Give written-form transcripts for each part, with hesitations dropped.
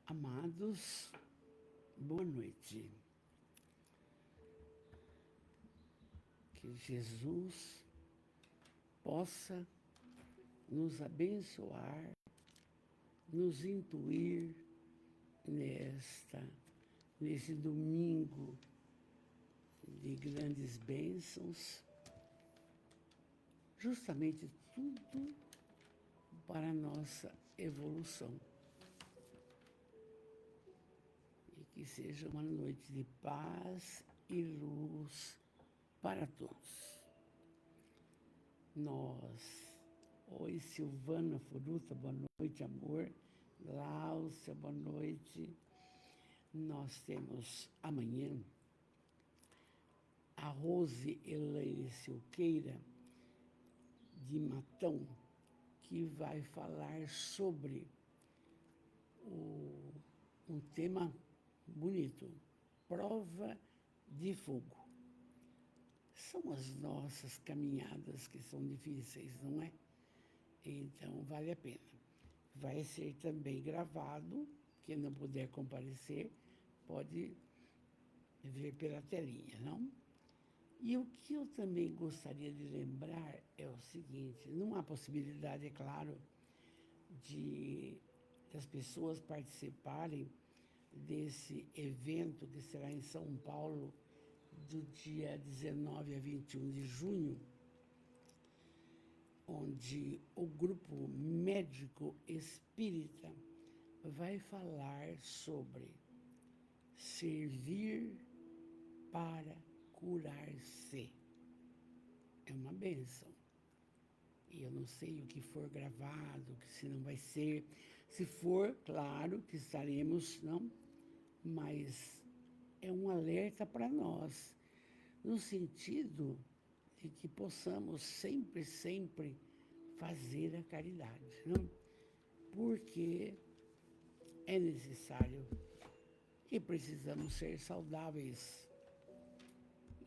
Amados, boa noite. Que Jesus possa nos abençoar, nos intuir nesse domingo de grandes bênçãos, justamente tudo para a nossa evolução. E que seja uma noite de paz e luz para todos. Oi, Silvana Furuta, boa noite, amor. Láucia, boa noite. Nós temos amanhã a Rose Elaine Silqueira, de Matão, que vai falar sobre um tema bonito, prova de fogo. São as nossas caminhadas que são difíceis, não é? Então, vale a pena. Vai ser também gravado. Quem não puder comparecer, pode ver pela telinha, não? E o que eu também gostaria de lembrar é o seguinte: não há possibilidade, é claro, das pessoas participarem desse evento que será em São Paulo, do dia 19 a 21 de junho, onde o grupo médico espírita vai falar sobre servir para curar-se. É uma bênção. E eu não sei o que for gravado, que se não vai ser. Se for, claro que estaremos, não? Mas é um alerta para nós, no sentido de que possamos sempre, sempre fazer a caridade, não? Porque é necessário e precisamos ser saudáveis.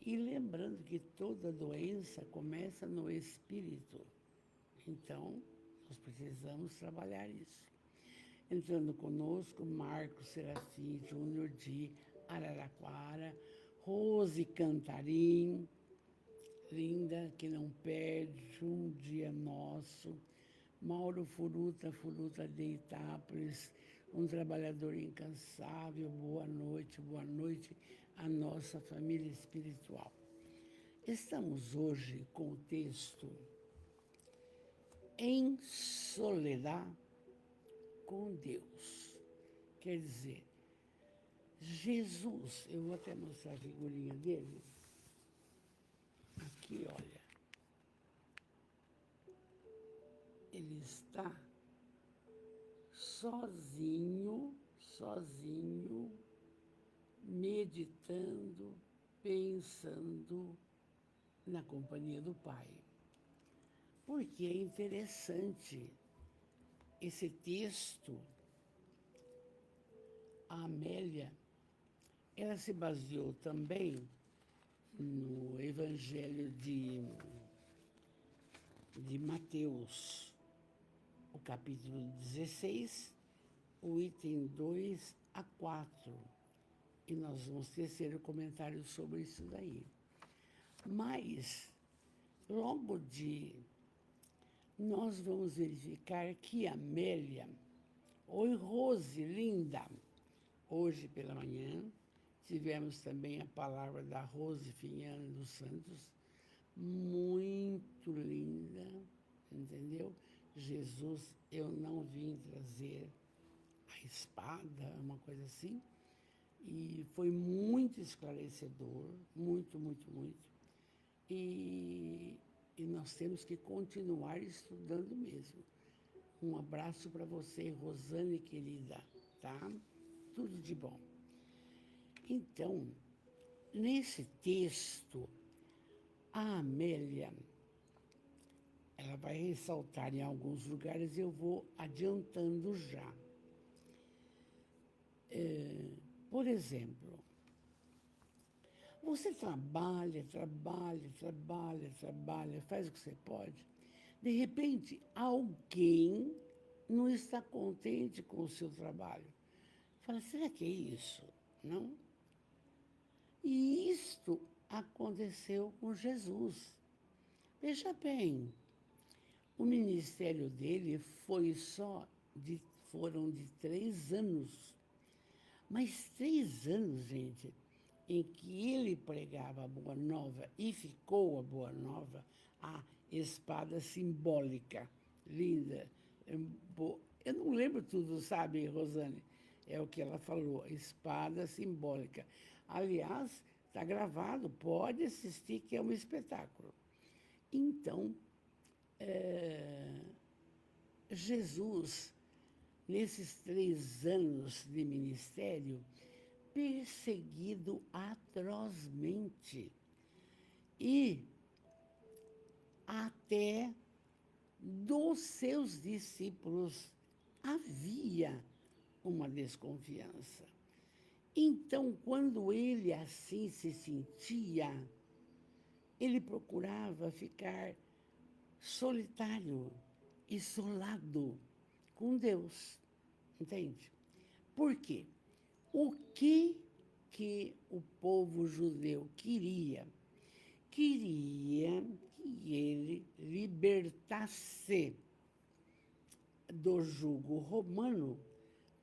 E lembrando que toda doença começa no espírito. Então, nós precisamos trabalhar isso. Entrando conosco, Marcos Serafim Júnior de Araraquara, Rose Cantarim, linda, que não perde um dia nosso, Mauro Furuta de Itápolis, um trabalhador incansável, boa noite à nossa família espiritual. Estamos hoje com o texto Em Soledad com Deus. Quer dizer, Jesus, eu vou até mostrar a figurinha dele. Aqui, olha. Ele está sozinho, meditando, pensando na companhia do Pai. Porque é interessante esse texto. A Amélia, ela se baseou também no Evangelho de Mateus, o capítulo 16, o item 2 a 4. E nós vamos tecer o comentário sobre isso daí. Mas, nós vamos verificar que Amélia, oi Rose, linda, hoje pela manhã, tivemos também a palavra da Rose Finhana dos Santos, muito linda, entendeu? Jesus, eu não vim trazer a espada, uma coisa assim, e foi muito esclarecedor, muito, muito, muito. E nós temos que continuar estudando mesmo. Um abraço para você, Rosane, querida, tá? Tudo de bom. Então, nesse texto, a Amélia, ela vai ressaltar em alguns lugares, eu vou adiantando já. Por exemplo, você trabalha, faz o que você pode. De repente, alguém não está contente com o seu trabalho. fala, será que é isso? Não? E isto aconteceu com Jesus. Veja bem, o ministério dele foram de 3 anos. Mas 3 anos, gente, em que ele pregava a Boa Nova e ficou a Boa Nova, a espada simbólica, linda. Eu não lembro tudo, sabe, Rosane? É o que ela falou, espada simbólica. Aliás, está gravado, pode assistir, que é um espetáculo. Então, Jesus, nesses 3 anos de ministério, perseguido atrozmente. E até dos seus discípulos havia uma desconfiança. Então, quando ele assim se sentia, ele procurava ficar solitário, isolado com Deus, entende? Por quê? O que o povo judeu queria? Queria que ele libertasse do jugo romano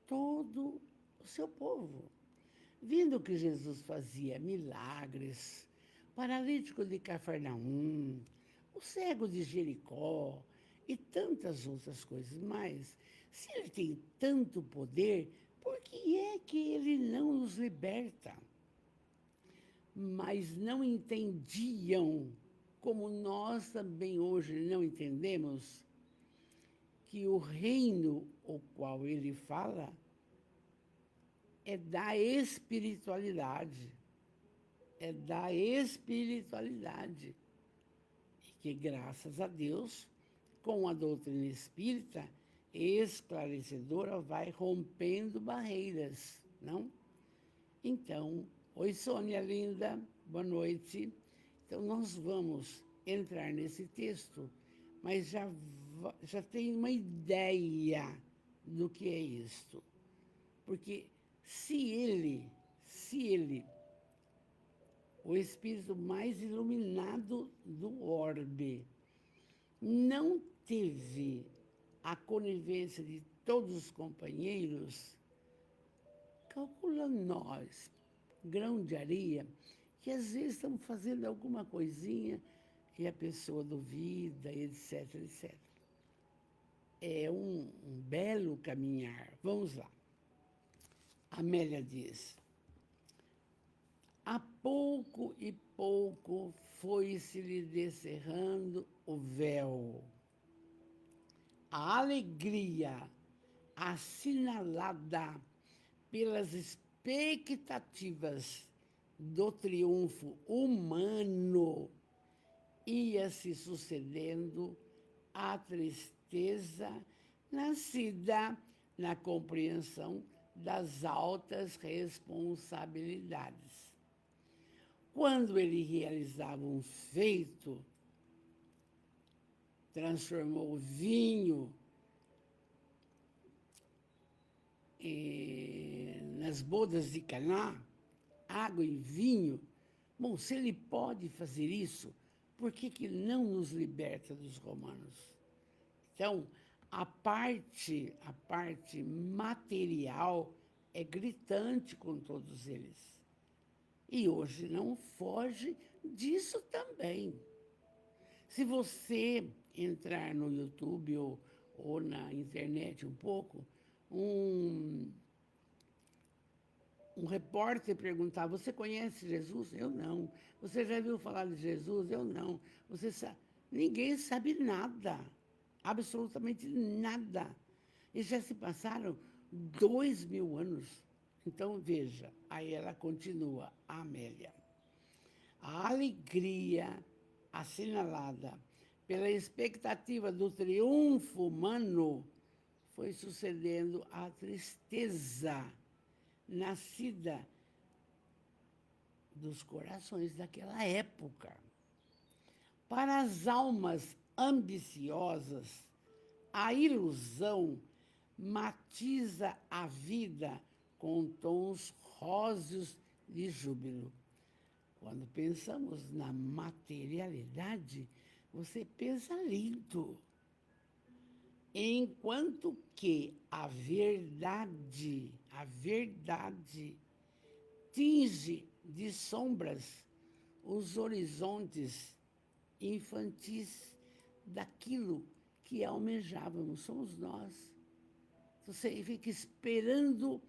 todo o seu povo. Vendo que Jesus fazia milagres, paralítico de Cafarnaum, o cego de Jericó e tantas outras coisas mais, se ele tem tanto poder, por que é que ele não nos liberta? Mas não entendiam, como nós também hoje não entendemos, que o reino o qual ele fala é da espiritualidade. É da espiritualidade. E que, graças a Deus, com a doutrina espírita, esclarecedora, vai rompendo barreiras, não? Então, oi, Sônia linda, boa noite. Então, nós vamos entrar nesse texto, mas já tem uma ideia do que é isto. Porque se ele, o espírito mais iluminado do orbe, não teve a conivência de todos os companheiros, calcula nós, grão de areia, que às vezes estamos fazendo alguma coisinha e a pessoa duvida, etc, etc. É um belo caminhar. Vamos lá. Amélia diz, a pouco e pouco foi-se-lhe descerrando o véu. A alegria assinalada pelas expectativas do triunfo humano ia se sucedendo à tristeza nascida na compreensão das altas responsabilidades. Quando ele realizava um feito, transformou o vinho nas bodas de Caná, água em vinho. Bom, se ele pode fazer isso, por que não nos liberta dos romanos? Então, a parte material é gritante com todos eles. E hoje não foge disso também. Se você entrar no YouTube ou na internet um pouco, um repórter perguntar, você conhece Jesus? Eu não. Você já viu falar de Jesus? Eu não. Você sabe? Ninguém sabe nada. Absolutamente nada. E já se passaram 2000 anos. Então, veja, aí ela continua, a Amélia. A alegria assinalada pela expectativa do triunfo humano foi sucedendo à tristeza nascida dos corações daquela época. Para as almas ambiciosas, a ilusão matiza a vida com tons róseos de júbilo. Quando pensamos na materialidade, você pensa lindo. Enquanto que a verdade tinge de sombras os horizontes infantis daquilo que almejávamos, somos nós. Você fica esperando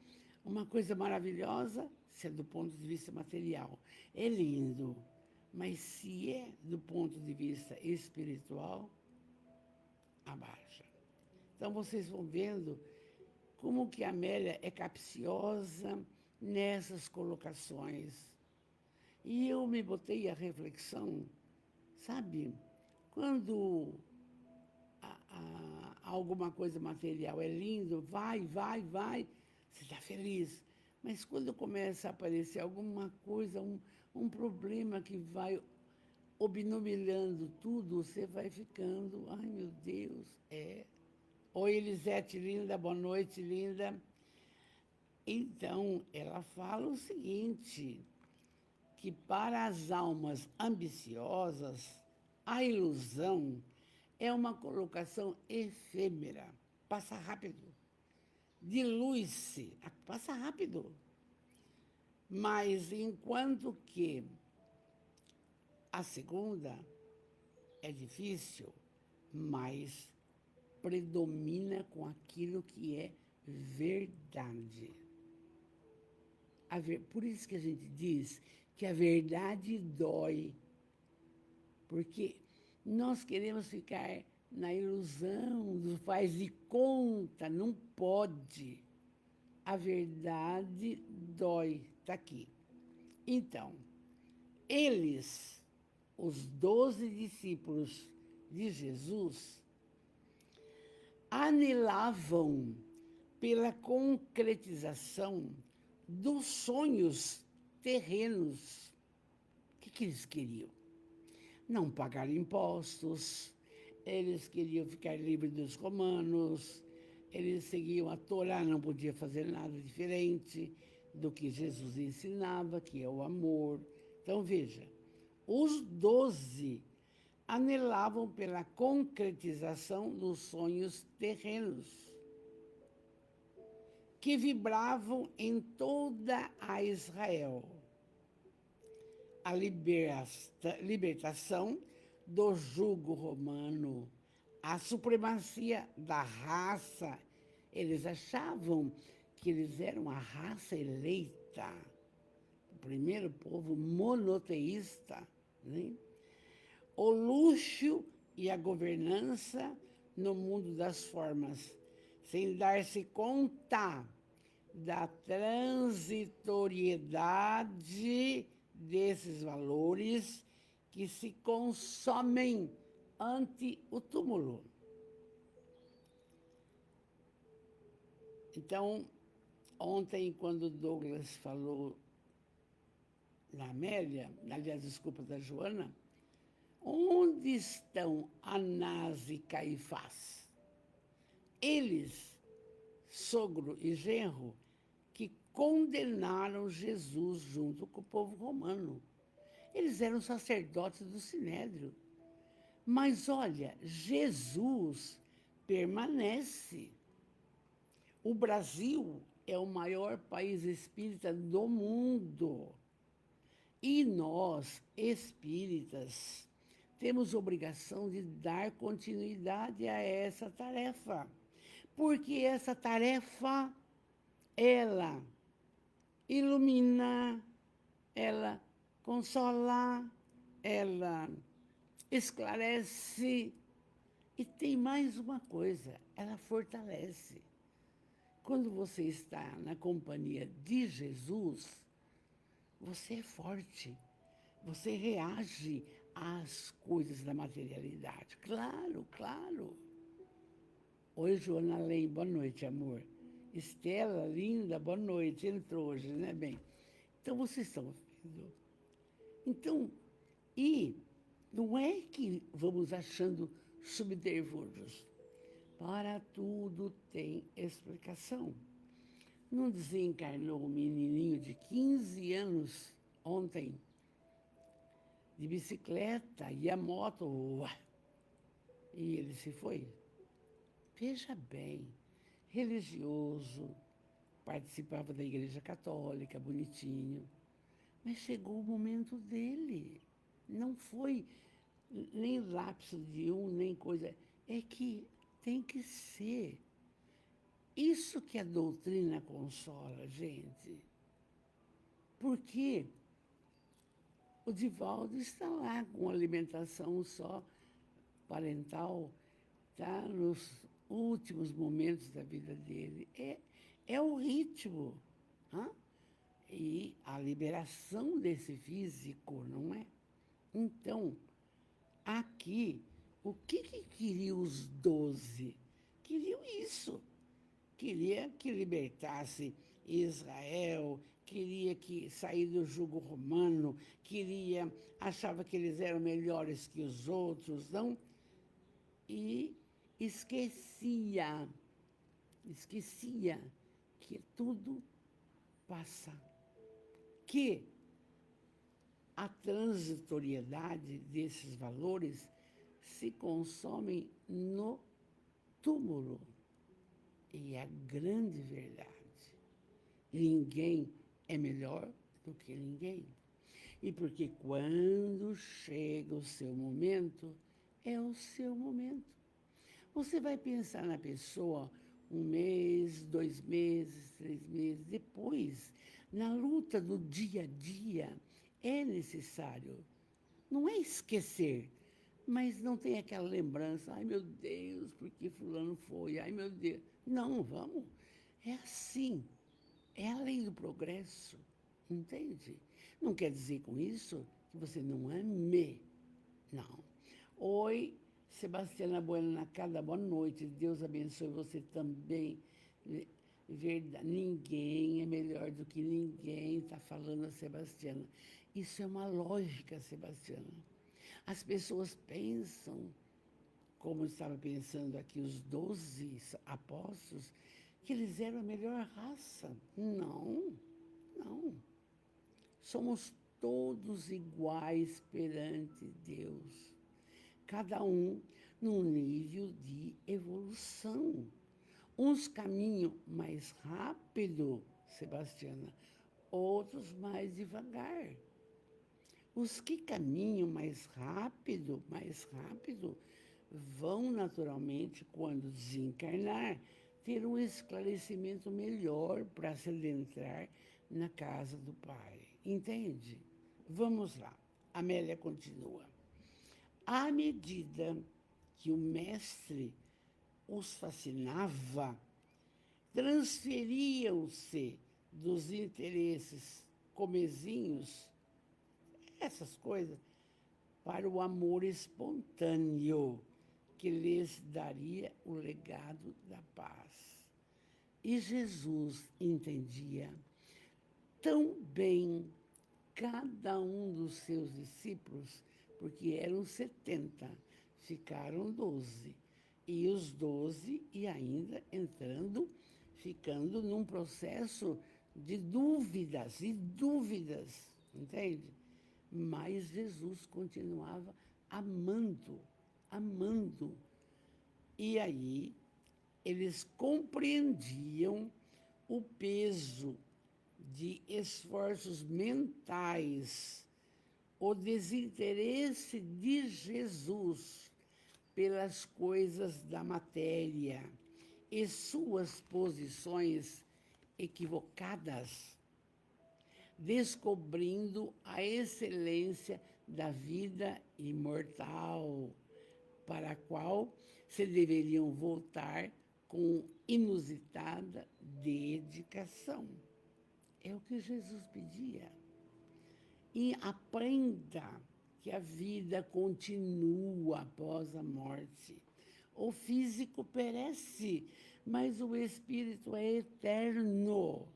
uma coisa maravilhosa, se é do ponto de vista material. É lindo, mas se é do ponto de vista espiritual, abaixa. Então vocês vão vendo como que a Amélia é capciosa nessas colocações. E eu me botei a reflexão, sabe, quando alguma coisa material é lindo, vai, você está feliz. Mas quando começa a aparecer alguma coisa, um problema que vai obnubilando tudo, você vai ficando, ai meu Deus, Oi, Elisete, linda, boa noite, linda. Então, ela fala o seguinte, que para as almas ambiciosas, a ilusão é uma colocação efêmera, passa rápido, dilui-se, passa rápido. Mas enquanto que a segunda é difícil, mas predomina com aquilo que é verdade. Por isso que a gente diz que a verdade dói, porque nós queremos ficar na ilusão do faz de conta, não pode. A verdade dói, está aqui. Então, eles, os 12 discípulos de Jesus, anelavam pela concretização dos sonhos terrenos. O que eles queriam? Não pagar impostos, eles queriam ficar livres dos romanos, eles seguiam a Torá, não podia fazer nada diferente do que Jesus ensinava, que é o amor. Então, veja, os 12 anelavam pela concretização dos sonhos terrenos, que vibravam em toda a Israel. A libertação do jugo romano, a supremacia da raça. Eles achavam que eles eram a raça eleita, o primeiro povo monoteísta, né? O luxo e a governança no mundo das formas, sem dar-se conta da transitoriedade desses valores que se consomem ante o túmulo. Então, ontem, quando Douglas falou da Amélia, aliás, desculpa, da Joana, onde estão Anás e Caifás? Eles, sogro e genro, que condenaram Jesus junto com o povo romano. Eles eram sacerdotes do Sinédrio. Mas olha, Jesus permanece. O Brasil é o maior país espírita do mundo. E nós, espíritas, temos obrigação de dar continuidade a essa tarefa. Porque essa tarefa, ela ilumina, ela consola, ela esclarece. E tem mais uma coisa, ela fortalece. Quando você está na companhia de Jesus, você é forte, você reage às coisas da materialidade. Claro, claro. Oi, Joana Lem, boa noite, amor. Estela, linda, boa noite. Entrou hoje, né, bem? Então, vocês estão vendo. Então, e não é que vamos achando subterfúgios. Para tudo tem explicação. Não desencarnou um menininho de 15 anos ontem, de bicicleta, e a moto, uá, e ele se foi. Veja bem, religioso, participava da Igreja Católica, bonitinho, mas chegou o momento dele. Não foi nem lapso de um, nem coisa. É que tem que ser. Isso que a doutrina consola, gente. Porque o Divaldo está lá com alimentação só parental, está nos últimos momentos da vida dele. É o ritmo. Hã? E a liberação desse físico, não é? Então, aqui, o que queriam os 12? Queriam isso. Queria que libertasse Israel, queria que sair do jugo romano, achava que eles eram melhores que os outros, não? E esquecia que tudo passa, que a transitoriedade desses valores se consome no túmulo. E é a grande verdade. Ninguém é melhor do que ninguém. E porque quando chega o seu momento, é o seu momento. Você vai pensar na pessoa 1 mês, 2 meses, 3 meses, depois, na luta do dia a dia, é necessário. Não é esquecer, mas não tem aquela lembrança, ai meu Deus, por que fulano foi? Ai meu Deus. Não, vamos. É assim. É a lei do progresso, entende? Não quer dizer com isso que você não ame. Não. Oi, Sebastiana Bueno na casa, boa noite. Deus abençoe você também. Verdade, ninguém é melhor do que ninguém, está falando a Sebastiana. Isso é uma lógica, Sebastiana. As pessoas pensam, como estava pensando aqui os 12 apóstolos, que eles eram a melhor raça. Não, não. Somos todos iguais perante Deus. Cada um num nível de evolução. Uns caminham mais rápido, Sebastiana, outros mais devagar. Os que caminham mais rápido, vão naturalmente, quando desencarnar, ter um esclarecimento melhor para se adentrar na casa do Pai. Entende? Vamos lá. Amélia continua. À medida que o mestre os fascinava, transferiam-se dos interesses comezinhos, essas coisas, para o amor espontâneo, que lhes daria o legado da paz. E Jesus entendia tão bem cada um dos seus discípulos, porque eram 70, ficaram 12. E os 12, e ainda ficando num processo de dúvidas e dúvidas, entende? Mas Jesus continuava amando, amando. E aí eles compreendiam o peso de esforços mentais, o desinteresse de Jesus pelas coisas da matéria e suas posições equivocadas, descobrindo a excelência da vida imortal, para a qual se deveriam voltar com inusitada dedicação. É o que Jesus pedia. E aprenda que a vida continua após a morte. O físico perece, mas o espírito é eterno.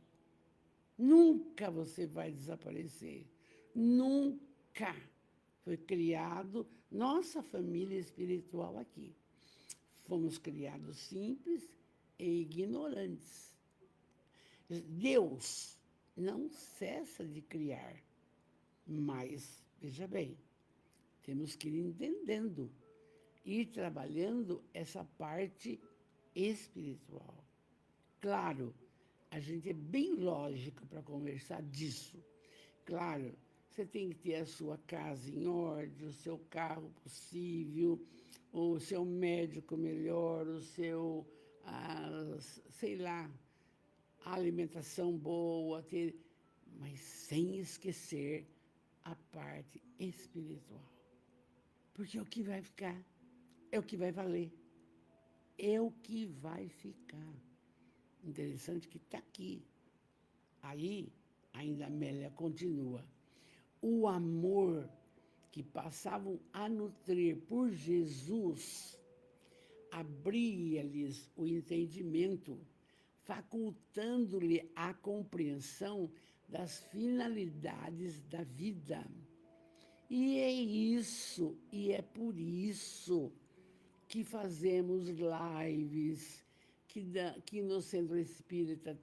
Nunca você vai desaparecer. Nunca. Foi criado nossa família espiritual aqui. Fomos criados simples e ignorantes. Deus não cessa de criar, mas, veja bem, temos que ir entendendo, ir trabalhando essa parte espiritual. Claro, a gente é bem lógico para conversar disso. Claro, você tem que ter a sua casa em ordem, o seu carro possível, o seu médico melhor, o seu, sei lá, a alimentação boa, mas sem esquecer a parte espiritual. Porque é o que vai ficar, é o que vai valer, é o que vai ficar. Interessante que está aqui. Aí, ainda Amélia continua. O amor que passavam a nutrir por Jesus abria-lhes o entendimento, facultando-lhe a compreensão das finalidades da vida. E é isso, e é por isso que fazemos lives, que no Centro Espírita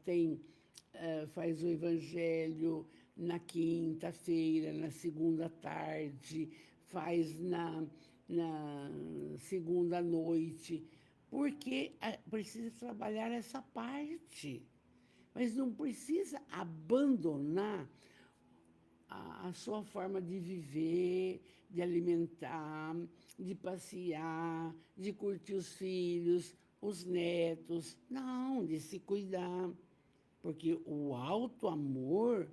faz o Evangelho na quinta-feira, na segunda tarde, faz na segunda noite, porque precisa trabalhar essa parte. Mas não precisa abandonar a sua forma de viver, de alimentar, de passear, de curtir os filhos, os netos. Não, de se cuidar. Porque o alto amor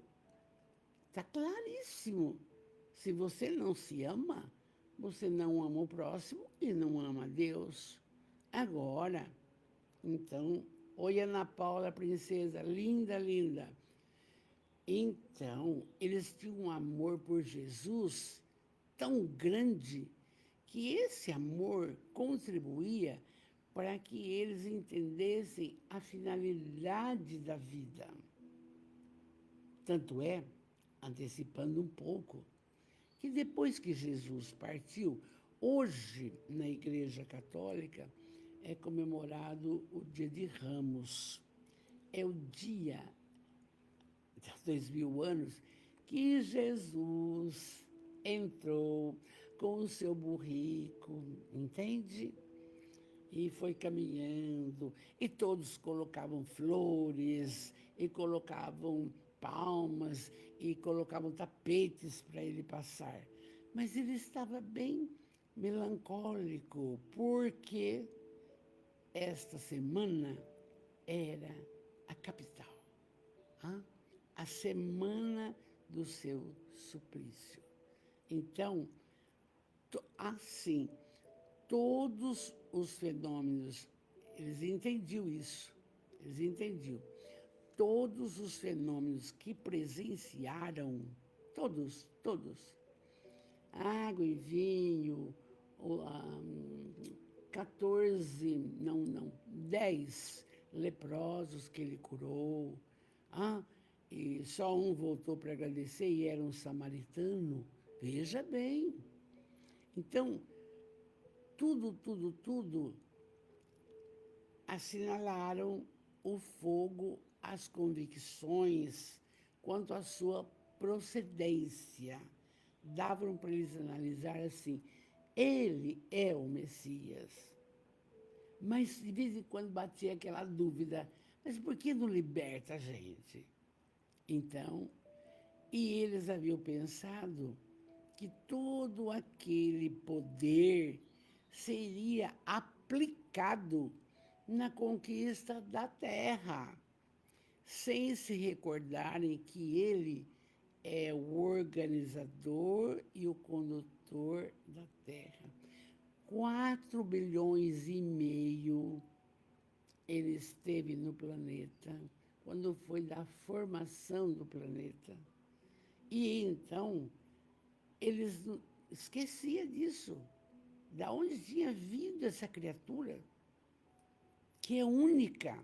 está claríssimo. Se você não se ama, você não ama o próximo e não ama a Deus. Agora, então, oi Ana Paula, princesa, linda, linda. Então, eles tinham um amor por Jesus tão grande que esse amor contribuía para que eles entendessem a finalidade da vida. Tanto é, antecipando um pouco, que depois que Jesus partiu, hoje na Igreja Católica é comemorado o Dia de Ramos. É o dia, há 2000 anos, que Jesus entrou com o seu burrico, entende? E foi caminhando, e todos colocavam flores, e colocavam palmas, e colocavam tapetes para ele passar. Mas ele estava bem melancólico, porque esta semana era a capital, a semana do seu suplício. Então, assim, todos os fenômenos, eles entendiam isso, eles entendiam. Todos os fenômenos que presenciaram, todos, água e vinho, 10 leprosos que ele curou, e só um voltou para agradecer e era um samaritano. Veja bem. Então, tudo assinalaram o fogo, as convicções quanto à sua procedência. Davam para eles analisar assim, ele é o Messias. Mas de vez em quando batia aquela dúvida, mas por que não liberta a gente? Então, e eles haviam pensado que todo aquele poder seria aplicado na conquista da terra, sem se recordarem que ele é o organizador e o condutor da terra. 4,5 bilhões ele esteve no planeta, quando foi da formação do planeta. E então, eles esqueciam disso. Da onde tinha vindo essa criatura, que é única.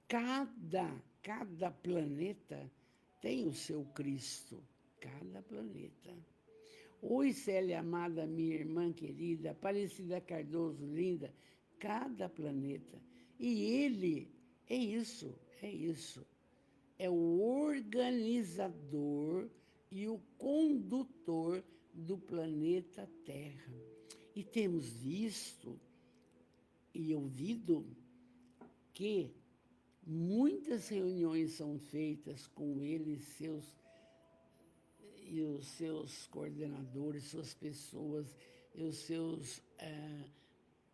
Cada planeta tem o seu Cristo. Cada planeta. Oi, Célia amada, minha irmã querida, Aparecida Cardoso, linda. Cada planeta. E ele é isso, é isso. é o organizador e o condutor do planeta Terra. E temos visto e ouvido que muitas reuniões são feitas com ele e os seus coordenadores, suas pessoas e os seus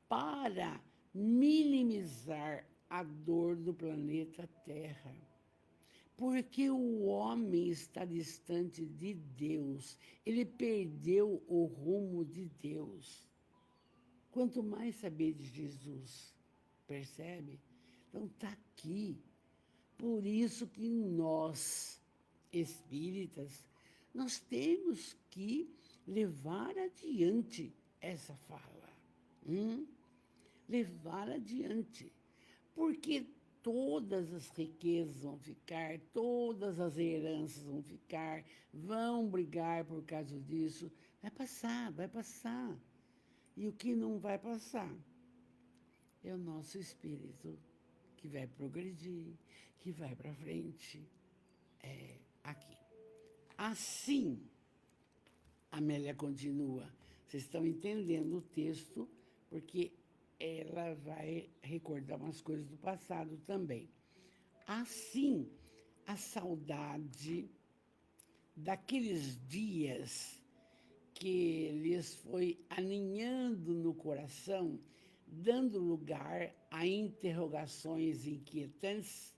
para minimizar a dor do planeta Terra. Porque o homem está distante de Deus, ele perdeu o rumo de Deus. Quanto mais saber de Jesus, percebe? Então está aqui. Por isso que nós, espíritas, nós temos que levar adiante essa fala. Levar adiante. Porque todas as riquezas vão ficar, todas as heranças vão ficar, vão brigar por causa disso. Vai passar, vai passar. E o que não vai passar é o nosso espírito, que vai progredir, que vai para frente. Aqui. Assim, Amélia continua. Vocês estão entendendo o texto, porque ela vai recordar umas coisas do passado também. Assim, a saudade daqueles dias que lhes foi aninhando no coração, dando lugar a interrogações inquietantes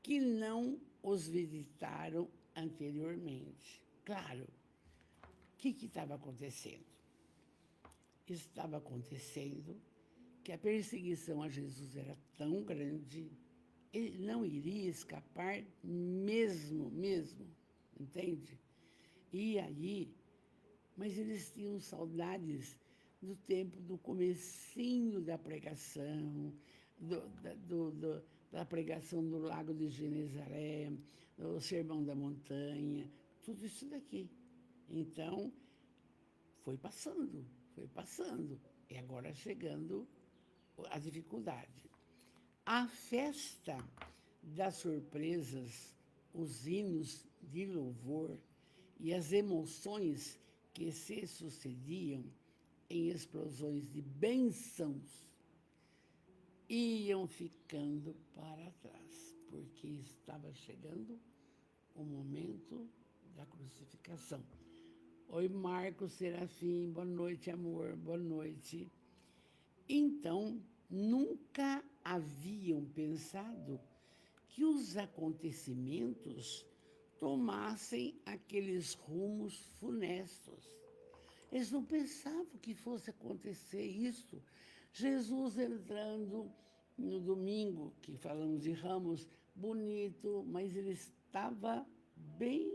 que não os visitaram anteriormente. Claro, o que estava acontecendo? Estava acontecendo que a perseguição a Jesus era tão grande, ele não iria escapar mesmo, entende? E aí, mas eles tinham saudades do tempo do comecinho da pregação, da pregação no Lago de Genezaré, do Sermão da Montanha, tudo isso daqui. Então, foi passando, e agora chegando a dificuldade. A festa das surpresas, os hinos de louvor e as emoções que se sucediam em explosões de bênçãos iam ficando para trás, porque estava chegando o momento da crucificação. Oi, Marcos Serafim, boa noite, amor, boa noite. Então, nunca haviam pensado que os acontecimentos tomassem aqueles rumos funestos. Eles não pensavam que fosse acontecer isso. Jesus entrando no domingo, que falamos de Ramos, bonito, mas ele estava bem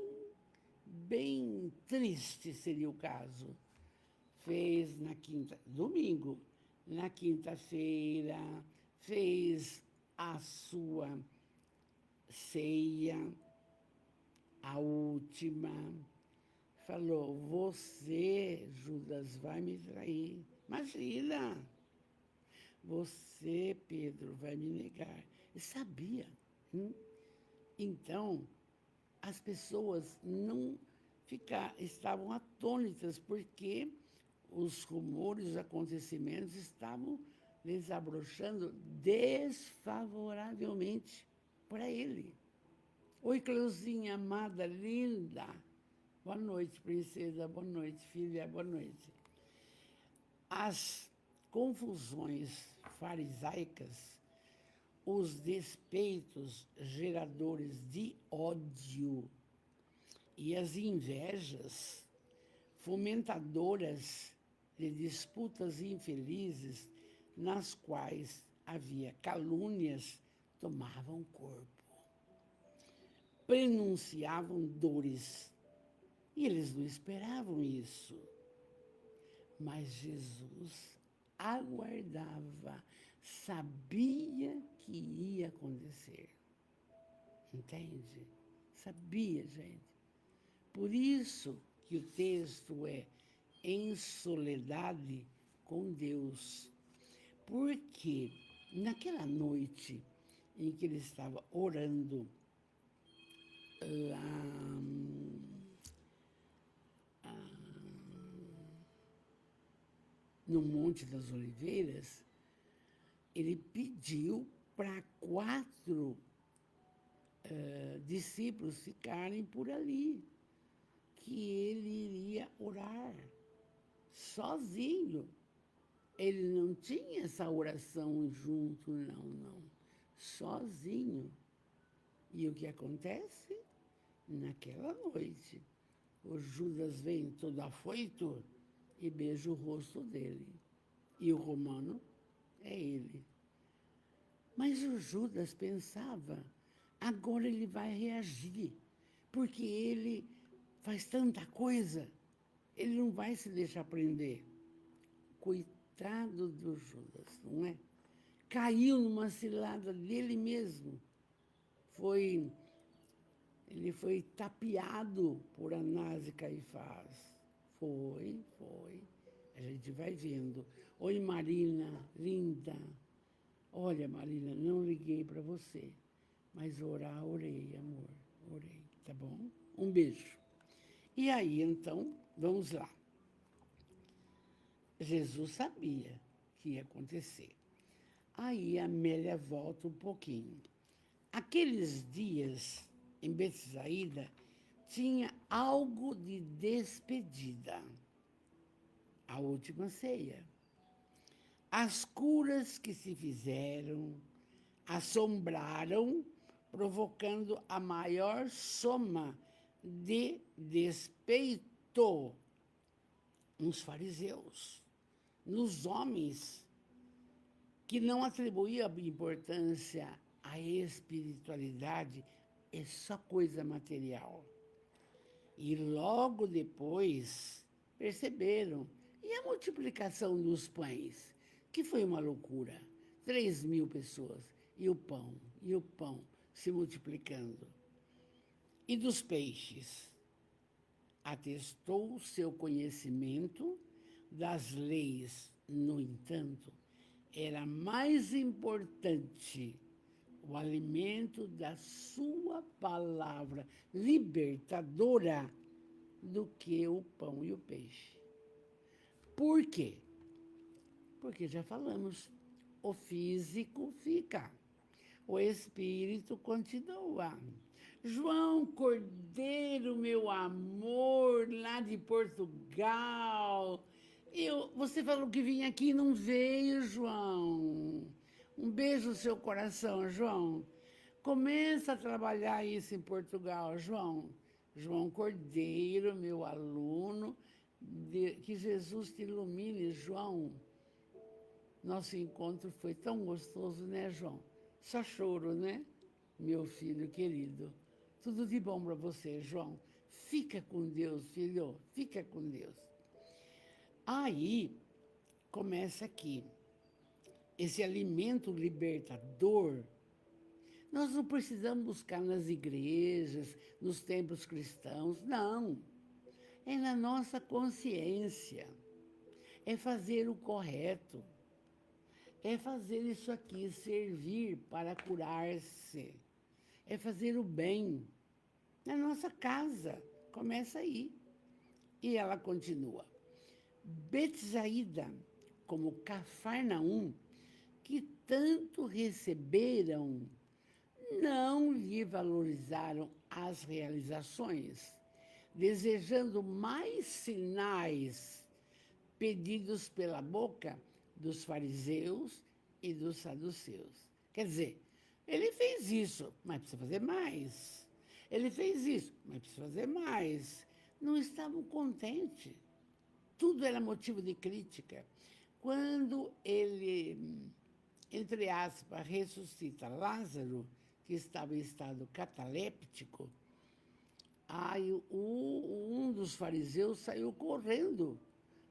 triste, seria o caso. Fez domingo, na quinta-feira, fez a sua ceia, a última. Falou, você, Judas, vai me trair. Imagina! Você, Pedro, vai me negar. Ele sabia. Então, as pessoas estavam atônitas, porque os rumores, os acontecimentos estavam desabrochando desfavoravelmente para ele. Oi, Cleuzinha, amada, linda. Boa noite, princesa. Boa noite, filha. Boa noite. As confusões farisaicas, os despeitos geradores de ódio e as invejas fomentadoras de disputas infelizes, nas quais havia calúnias, tomavam corpo, prenunciavam dores. E eles não esperavam isso. Mas Jesus aguardava, sabia que ia acontecer. Entende? Sabia, gente. Por isso que o texto é em soledade com Deus. Porque naquela noite em que ele estava orando lá no Monte das Oliveiras, ele pediu para 4 discípulos ficarem por ali, que ele iria orar sozinho. Ele não tinha essa oração junto, não. Sozinho. E o que acontece? Naquela noite, o Judas vem todo afoito e beija o rosto dele. E o romano é ele. Mas o Judas pensava, agora ele vai reagir, porque ele faz tanta coisa, ele não vai se deixar prender. Coitado do Judas, não é? Caiu numa cilada dele mesmo. Ele foi tapeado por Anás e Caifás. Foi. A gente vai vendo. Oi, Marina, linda. Olha, Marina, não liguei para você, mas orei, amor. Orei, tá bom? Um beijo. E aí, então, vamos lá. Jesus sabia que ia acontecer. Aí a Amélia volta um pouquinho. Aqueles dias em Betsaída tinha algo de despedida. A última ceia. As curas que se fizeram assombraram, provocando a maior soma de despeito nos fariseus, nos homens que não atribuíam importância à espiritualidade, é só coisa material. E logo depois perceberam. E a multiplicação dos pães, que foi uma loucura. 3.000 pessoas. E o pão se multiplicando. E dos peixes. Atestou o seu conhecimento das leis. No entanto, era mais importante o alimento da sua palavra libertadora do que o pão e o peixe. Por quê? Porque já falamos, o físico fica, o espírito continua. João Cordeiro, meu amor, lá de Portugal. Você falou que vinha aqui e não veio, João. Um beijo no seu coração, João. Começa a trabalhar isso em Portugal, João. João Cordeiro, meu aluno, que Jesus te ilumine, João. Nosso encontro foi tão gostoso, né, João? Só choro, né? Meu filho querido. Tudo de bom para você, João. Fica com Deus, filho. Fica com Deus. Aí, começa aqui. Esse alimento libertador, nós não precisamos buscar nas igrejas, nos templos cristãos, não. É na nossa consciência. É fazer o correto. É fazer isso aqui, servir para curar-se. É fazer o bem. Na nossa casa. Começa aí. E ela continua. Betsaída, como Cafarnaum, que tanto receberam, não lhe valorizaram as realizações, desejando mais sinais pedidos pela boca dos fariseus e dos saduceus. Quer dizer, ele fez isso, mas precisa fazer mais. Ele fez isso, mas precisa fazer mais. Não estavam contentes. Tudo era motivo de crítica. Quando ele, entre aspas, ressuscita Lázaro, que estava em estado cataléptico, aí um dos fariseus saiu correndo.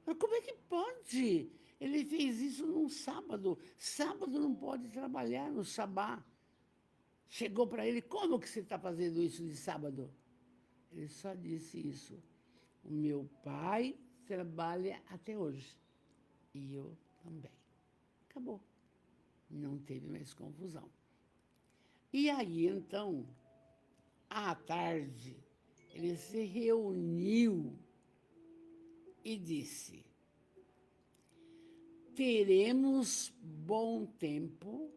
Mas como é que pode? Ele fez isso num sábado. Sábado não pode trabalhar no sabá. Chegou para ele, como que você está fazendo isso de sábado? Ele só disse isso. O meu pai trabalha até hoje. E eu também. Acabou. Não teve mais confusão. E aí, então, À tarde, ele se reuniu e disse: teremos bom tempo,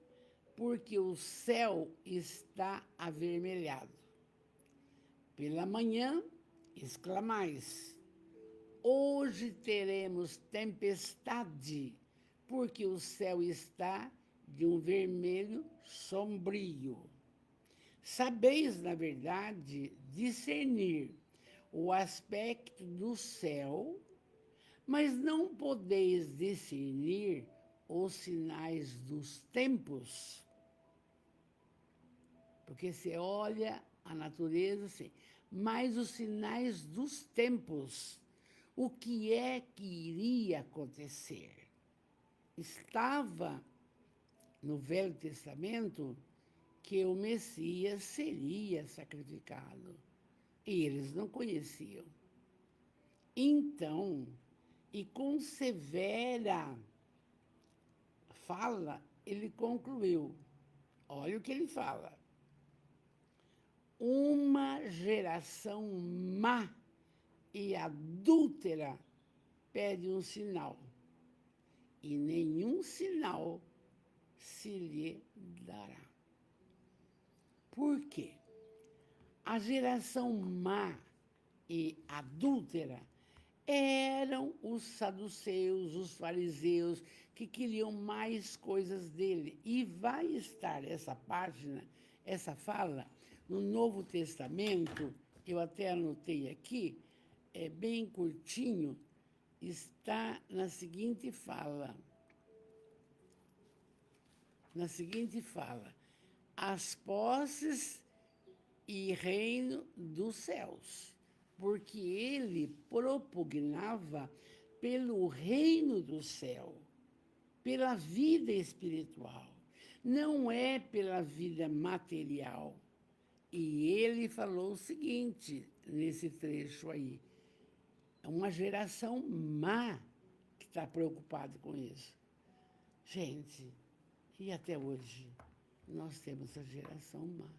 porque o céu está avermelhado. Pela manhã, exclamais: hoje teremos tempestade, porque o céu está de um vermelho sombrio. Sabeis, na verdade, discernir o aspecto do céu, mas não podeis discernir os sinais dos tempos. Porque você olha a natureza assim, mas os sinais dos tempos, o que é que iria acontecer? Estava no Velho Testamento que o Messias seria sacrificado. E eles não conheciam. Então, e com severa fala, ele concluiu. Olha o que ele fala. Uma geração má e adúltera pede um sinal, e nenhum sinal se lhe dará. Por quê? A geração má e adúltera eram os saduceus, os fariseus, que queriam mais coisas dele. E vai estar essa página, essa fala, no Novo Testamento, eu até anotei aqui, é bem curtinho, está na seguinte fala. Na seguinte fala: as posses e reino dos céus, porque ele propugnava pelo reino do céu, pela vida espiritual, não é pela vida material. E ele falou o seguinte, nesse trecho aí, é uma geração má que está preocupada com isso. Gente, e até hoje, nós temos a geração má,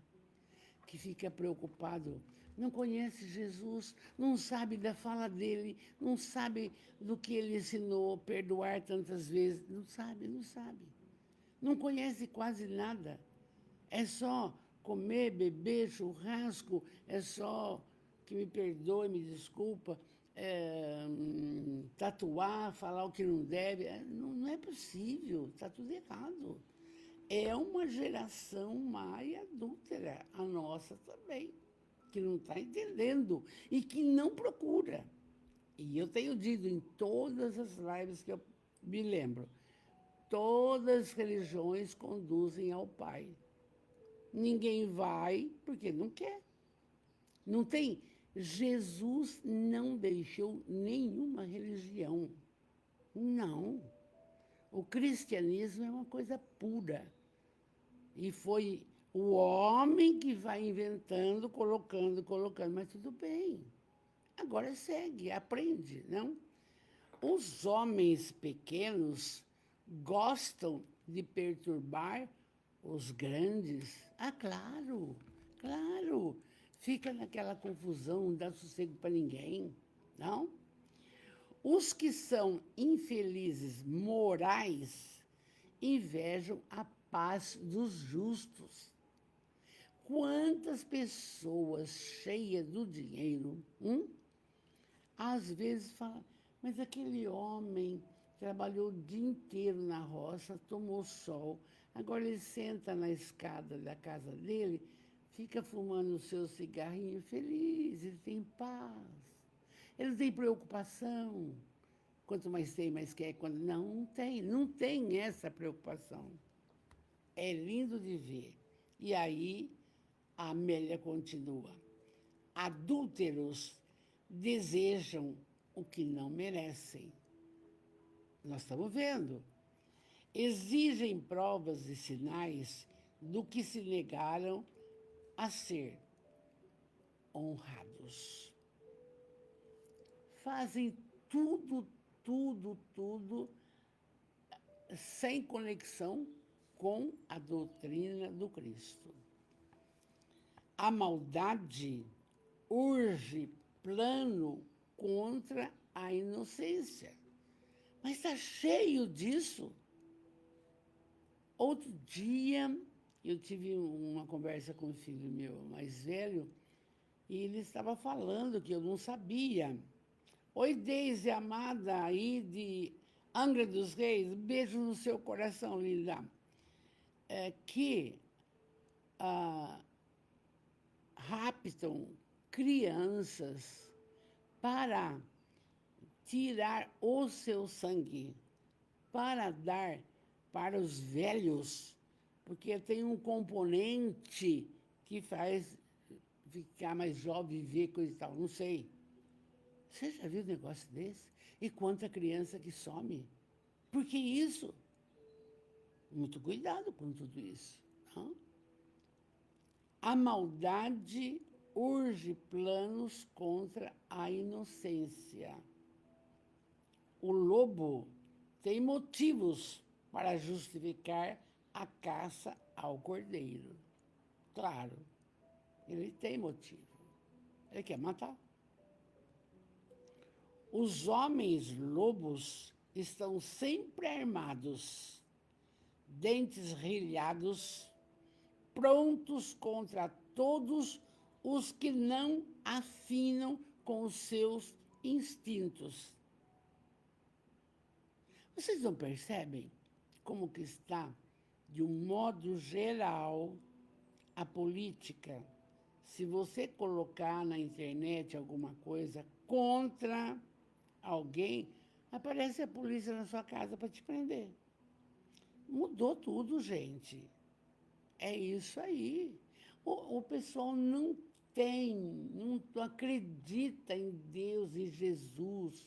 que fica preocupado, não conhece Jesus, não sabe da fala dele, não sabe do que ele ensinou, perdoar tantas vezes, não sabe. Não conhece quase nada. É só comer, beber, churrasco, é só que me perdoe, me desculpa, tatuar, falar o que não deve. Não é possível, está tudo errado. É uma geração má e adúltera, a nossa também, que não está entendendo e que não procura. E eu tenho dito em todas as lives que eu me lembro, todas as religiões conduzem ao Pai. Ninguém vai porque não quer. Não tem. Jesus não deixou nenhuma religião. Não. O cristianismo é uma coisa pura. E foi o homem que vai inventando, colocando, mas tudo bem. Agora segue, aprende, não? Os homens pequenos gostam de perturbar os grandes. Ah, claro. Fica naquela confusão, não dá sossego para ninguém, não? Os que são infelizes morais invejam a paz dos justos. Quantas pessoas cheias do dinheiro, às vezes falam, mas aquele homem trabalhou o dia inteiro na roça, tomou sol, agora ele senta na escada da casa dele, fica fumando o seu cigarrinho feliz, ele tem paz, ele não tem preocupação. Quanto mais tem, mais quer. Não tem essa preocupação. É lindo de ver. E aí, a Amélia continua. Adúlteros desejam o que não merecem. Nós estamos vendo. Exigem provas e sinais do que se negaram a ser honrados. Fazem tudo sem conexão com a doutrina do Cristo. A maldade urge plano contra a inocência. Mas está cheio disso. Outro dia, eu tive uma conversa com o filho meu mais velho, e ele estava falando que eu não sabia. Oi, Deise, amada, aí de Angra dos Reis, beijo no seu coração, linda. Que raptam crianças para tirar o seu sangue, para dar para os velhos, porque tem um componente que faz ficar mais jovem, viver coisa e tal, não sei. Você já viu um negócio desse? E quanta criança que some? Por que isso? Muito cuidado com tudo isso. Não? A maldade urge planos contra a inocência. O lobo tem motivos para justificar a caça ao cordeiro. Claro, ele tem motivo. Ele quer matar. Os homens lobos estão sempre armados, dentes rilhados, prontos contra todos os que não afinam com os seus instintos. Vocês não percebem como que está, de um modo geral, a política? Se você colocar na internet alguma coisa contra alguém, aparece a polícia na sua casa para te prender. Mudou tudo, gente. É isso aí. O pessoal não acredita em Deus e Jesus,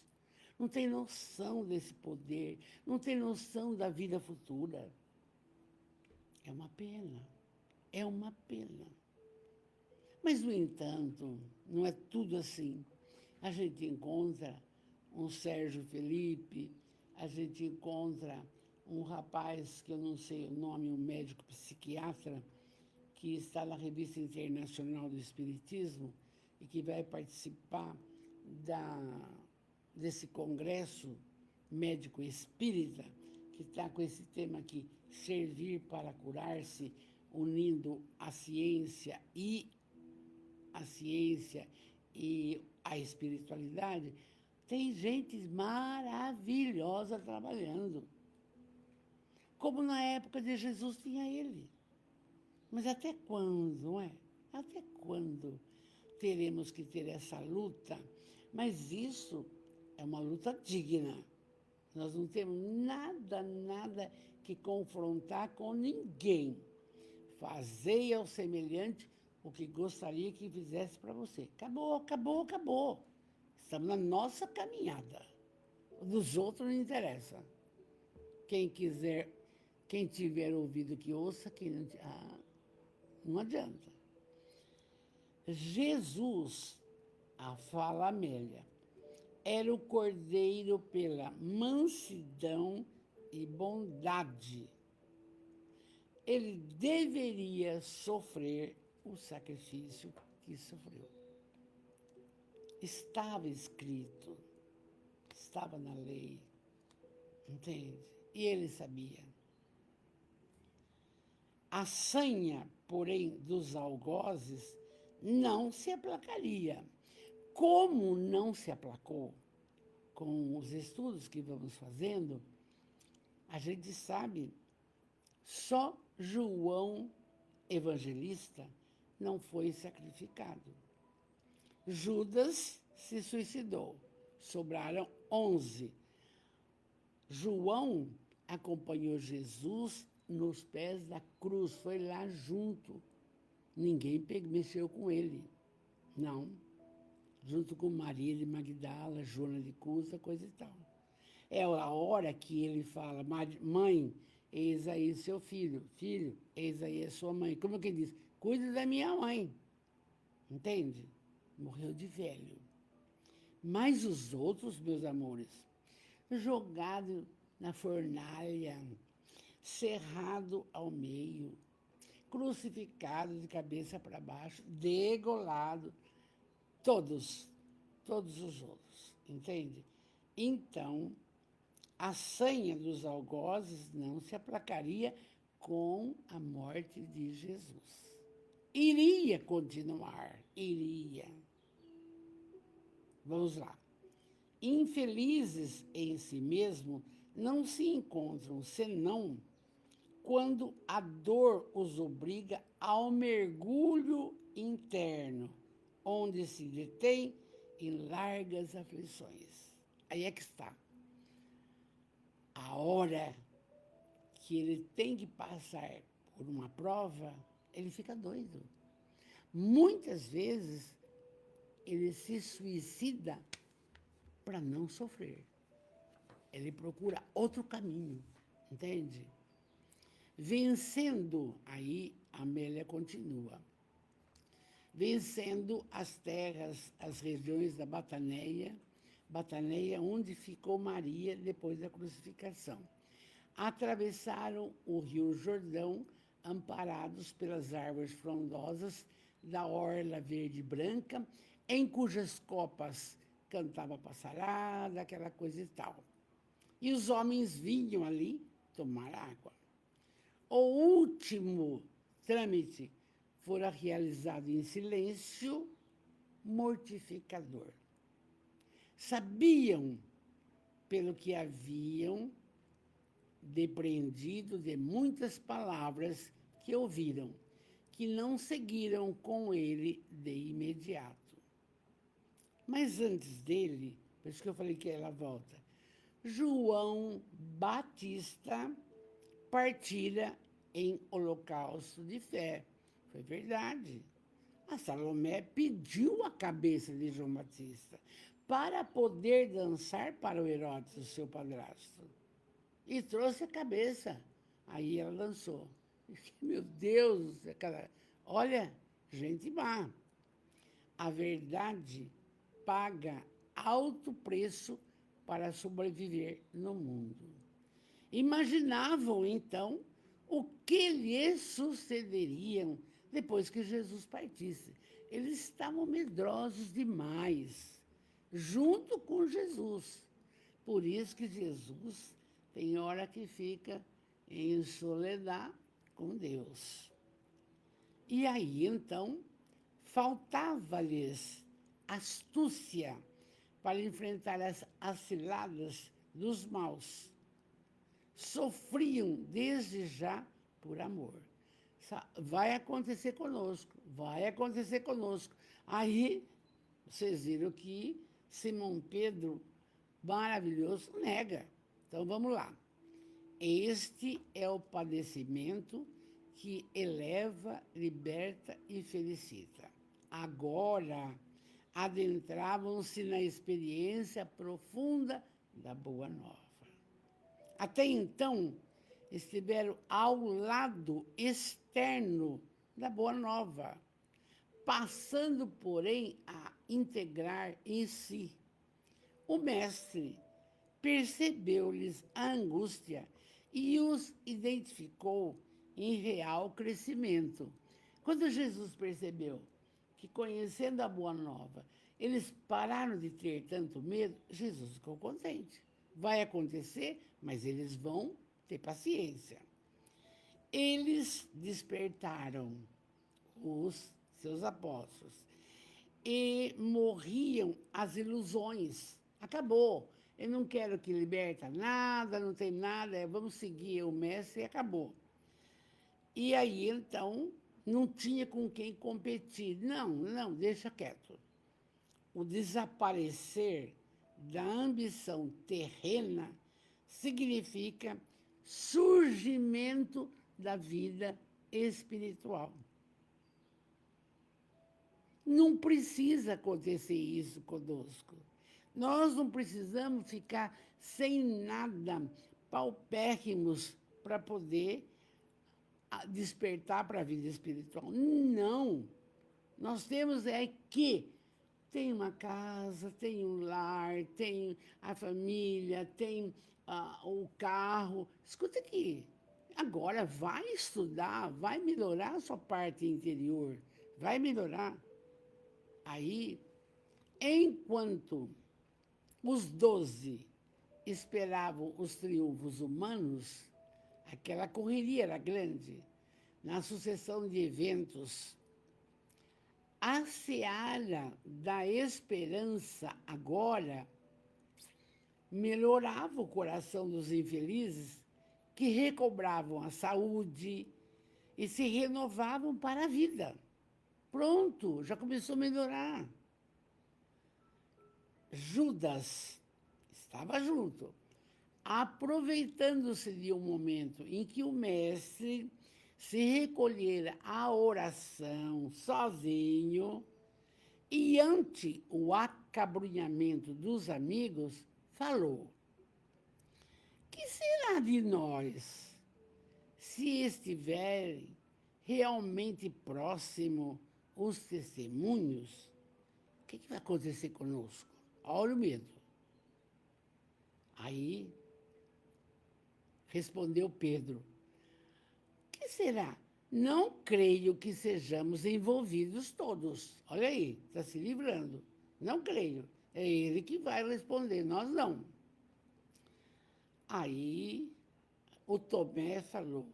não tem noção desse poder, não tem noção da vida futura. É uma pena, é uma pena. Mas, no entanto, não é tudo assim. A gente encontra um Sérgio Felipe, a gente encontra um rapaz, que eu não sei o nome, um médico psiquiatra, que está na Revista Internacional do Espiritismo e que vai participar desse congresso médico espírita, que está com esse tema aqui, servir para curar-se, unindo a ciência e a espiritualidade. Tem gente maravilhosa trabalhando. Como na época de Jesus tinha ele. Mas até quando, não é? Até quando teremos que ter essa luta? Mas isso é uma luta digna. Nós não temos nada que confrontar com ninguém. Fazei ao semelhante o que gostaria que fizesse para você. Acabou. Estamos na nossa caminhada. O dos outros não interessa. Quem quiser, quem tiver ouvido que ouça, quem não, não adianta. Jesus, a fala Amélia, era o cordeiro pela mansidão e bondade. Ele deveria sofrer o sacrifício que sofreu. Estava escrito, estava na lei, entende? E ele sabia. A sanha, porém, dos algozes não se aplacaria. Como não se aplacou com os estudos que vamos fazendo, a gente sabe, só João Evangelista não foi sacrificado. Judas se suicidou, sobraram 11. João acompanhou Jesus nos pés da cruz, foi lá junto. Ninguém mexeu com ele, não. Junto com Maria de Magdala, Joana de Cusa, coisa e tal. É a hora que ele fala, mãe, eis aí seu filho, filho, eis aí a sua mãe. Como que ele diz? Cuida da minha mãe. Entende? Morreu de velho. Mas os outros, meus amores, jogado na fornalha, cerrado ao meio, crucificado de cabeça para baixo, degolado, todos os outros, entende? Então, a sanha dos algozes não se aplacaria com a morte de Jesus. Iria continuar, iria. Vamos lá. Infelizes em si mesmo não se encontram senão quando a dor os obriga ao mergulho interno, onde se detém em largas aflições. Aí é que está. A hora que ele tem que passar por uma prova, ele fica doido. Muitas vezes, ele se suicida para não sofrer. Ele procura outro caminho, entende? Vencendo, aí Amélia continua, vencendo as terras, as regiões da Bataneia, onde ficou Maria depois da crucificação. Atravessaram o rio Jordão, amparados pelas árvores frondosas da orla verde e branca, em cujas copas cantava passarada, aquela coisa e tal. E os homens vinham ali tomar água. O último trâmite fora realizado em silêncio mortificador. Sabiam, pelo que haviam depreendido de muitas palavras que ouviram, que não seguiram com ele de imediato. Mas antes dele, por isso que eu falei que ela volta, João Batista partira em holocausto de fé. Foi verdade. A Salomé pediu a cabeça de João Batista para poder dançar para o Herodes, o seu padrasto. E trouxe a cabeça. Aí ela dançou. Meu Deus, aquela... Olha, gente má. A verdade paga alto preço para sobreviver no mundo. Imaginavam, então, o que lhes sucederia depois que Jesus partisse. Eles estavam medrosos demais, junto com Jesus. Por isso que Jesus tem hora que fica em soledade com Deus. E aí, então, faltava-lhes astúcia para enfrentar as ciladas dos maus. Sofriam desde já por amor. Vai acontecer conosco, vai acontecer conosco. Aí, vocês viram que Simão Pedro, maravilhoso, nega. Então, vamos lá. Este é o padecimento que eleva, liberta e felicita. Agora, adentravam-se na experiência profunda da Boa Nova. Até então, estiveram ao lado externo da Boa Nova, passando, porém, a integrar em si. O mestre percebeu-lhes a angústia e os identificou em real crescimento. Quando Jesus percebeu que, conhecendo a Boa Nova, eles pararam de ter tanto medo, Jesus ficou contente. Vai acontecer, mas eles vão ter paciência. Eles despertaram os seus apóstolos e morriam as ilusões. Acabou. Eu não quero que liberta nada, não tem nada, vamos seguir o mestre e acabou. E aí, então, não tinha com quem competir. Não, deixa quieto. O desaparecer da ambição terrena significa surgimento da vida espiritual. Não precisa acontecer isso conosco. Nós não precisamos ficar sem nada, paupérrimos, para poder despertar para a vida espiritual. Não. Nós temos que tem uma casa, tem um lar, tem a família, tem o carro. Escuta aqui, Agora vai estudar, vai melhorar a sua parte interior, vai melhorar. Aí, enquanto os 12 esperavam os triunfos humanos, aquela correria era grande, na sucessão de eventos. A seara da esperança agora melhorava o coração dos infelizes que recobravam a saúde e se renovavam para a vida. Pronto, já começou a melhorar. Judas estava junto, aproveitando-se de um momento em que o mestre se recolhera à oração sozinho e, ante o acabrunhamento dos amigos, falou: que será de nós se estiverem realmente próximo os testemunhos? O que vai acontecer conosco? Olha o medo. Aí respondeu Pedro: que será? Não creio que sejamos envolvidos todos. Olha aí, está se livrando. Não creio. É ele que vai responder, nós não. Aí o Tomé falou: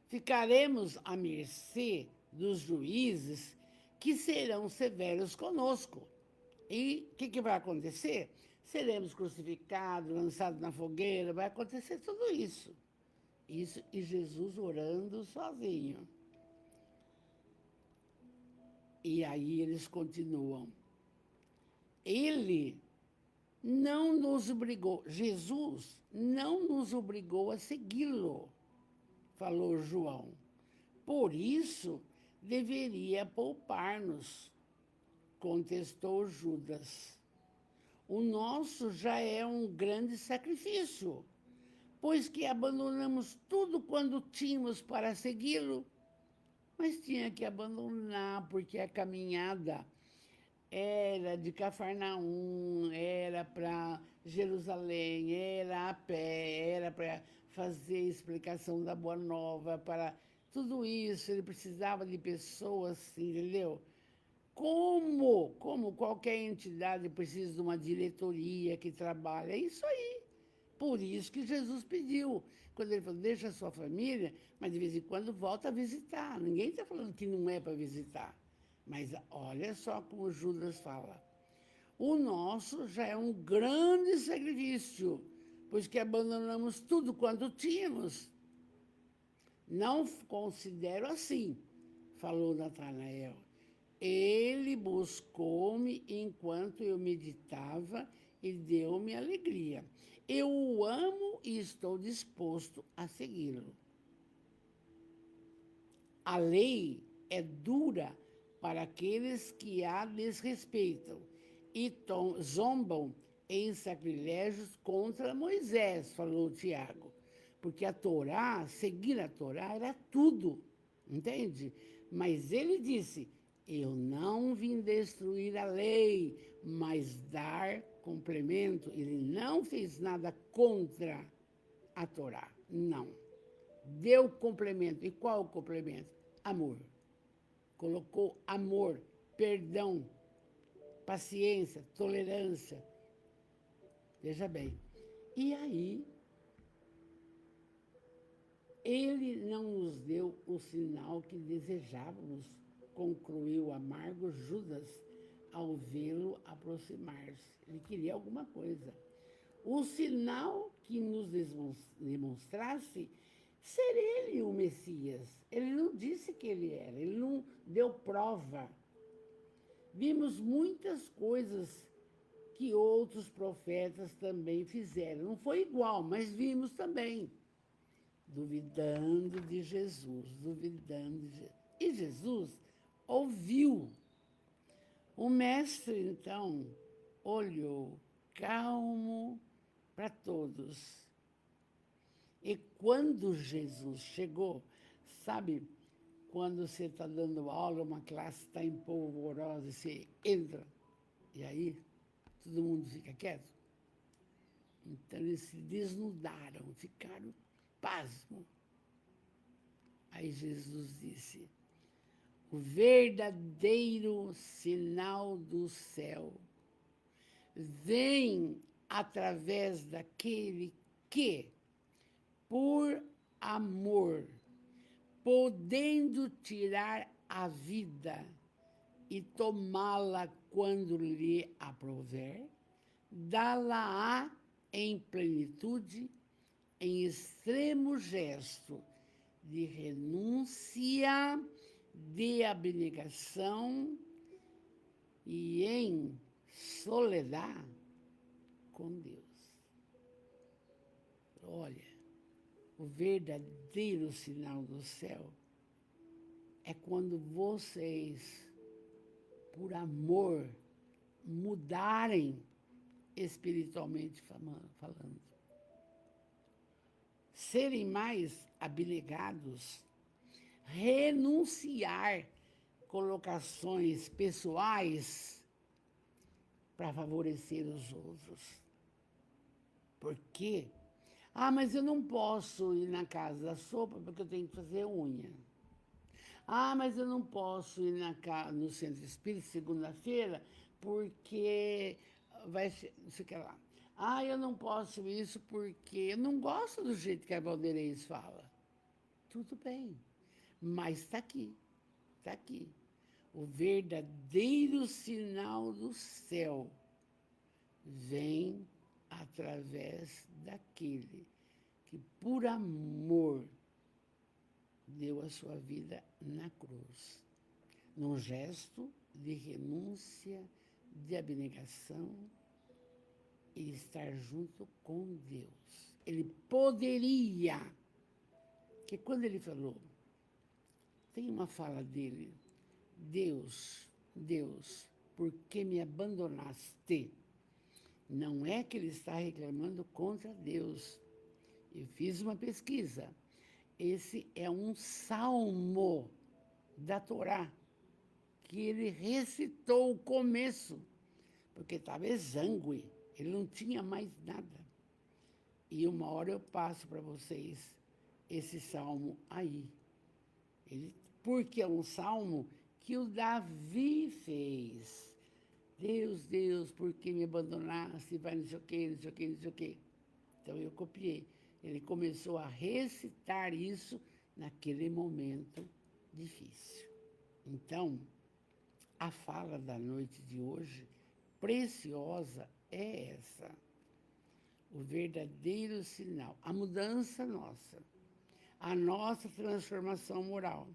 ficaremos à mercê dos juízes que serão severos conosco. E o que vai acontecer? Seremos crucificados, lançados na fogueira, vai acontecer tudo isso. Isso, e Jesus orando sozinho. E aí eles continuam. Ele não nos obrigou, Jesus não nos obrigou a segui-lo, falou João. Por isso, deveria poupar-nos, contestou Judas. O nosso já é um grande sacrifício, pois que abandonamos tudo quando tínhamos para segui-lo, mas tinha que abandonar, porque a caminhada era de Cafarnaum, era para Jerusalém, era a pé, era para fazer explicação da Boa Nova, para tudo isso, ele precisava de pessoas, entendeu? Como qualquer entidade precisa de uma diretoria que trabalha, é isso aí. Por isso que Jesus pediu, quando ele falou, deixa a sua família, mas de vez em quando volta a visitar. Ninguém está falando que não é para visitar. Mas olha só como Judas fala. O nosso já é um grande sacrifício, pois que abandonamos tudo quanto tínhamos. Não considero assim, falou Natanael. Ele buscou-me enquanto eu meditava e deu-me alegria. Eu o amo e estou disposto a segui-lo. A lei é dura para aqueles que a desrespeitam e zombam em sacrilégios contra Moisés, falou Tiago. Porque a Torá, seguir a Torá era tudo, entende? Mas ele disse, eu não vim destruir a lei, mas dar complemento. Ele não fez nada contra a Torá, não. Deu complemento. E qual o complemento? Amor. Colocou amor, perdão, paciência, tolerância. Veja bem. E aí, ele não nos deu o sinal que desejávamos, concluiu o amargo Judas ao vê-lo aproximar-se. Ele queria alguma coisa. O sinal que nos demonstrasse ser ele o Messias. Ele não disse que ele era, ele não deu prova. Vimos muitas coisas que outros profetas também fizeram. Não foi igual, mas vimos também. Duvidando de Jesus, duvidando de Jesus. E Jesus ouviu. O mestre, então, olhou calmo para todos. E quando Jesus chegou, sabe, quando você está dando aula, uma classe está empolvorosa, você entra, e aí todo mundo fica quieto. Então eles se desnudaram, ficaram pasmos. Aí Jesus disse: o verdadeiro sinal do céu vem através daquele que, por amor, podendo tirar a vida e tomá-la quando lhe aprouver, dá-la-á em plenitude, em extremo gesto de renúncia, de abnegação e em soledade com Deus. Olha, o verdadeiro sinal do céu é quando vocês, por amor, mudarem espiritualmente falando. Serem mais abnegados, renunciar colocações pessoais para favorecer os outros. Por quê? Ah, mas eu não posso ir na casa da sopa porque eu tenho que fazer unha. Ah, mas eu não posso ir no centro espírita segunda-feira porque vai ser, não sei o que lá. Ah, eu não posso isso porque eu não gosto do jeito que a Valdeirês fala. Tudo bem, mas está aqui, está aqui. O verdadeiro sinal do céu vem através daquele que, por amor, deu a sua vida na cruz, num gesto de renúncia, de abnegação e estar junto com Deus. Ele poderia, que quando ele falou, tem uma fala dele, Deus, por que me abandonaste? Não é que ele está reclamando contra Deus. Eu fiz uma pesquisa. Esse é um salmo da Torá, que ele recitou o começo, porque estava exangue, ele não tinha mais nada. E uma hora eu passo para vocês esse salmo aí. Porque é um salmo que o Davi fez. Deus, por que me abandonaste? Vai não sei o quê, não sei o quê, não sei o quê. Então eu copiei. Ele começou a recitar isso naquele momento difícil. Então, a fala da noite de hoje, preciosa, é essa. O verdadeiro sinal, a mudança nossa, a nossa transformação moral.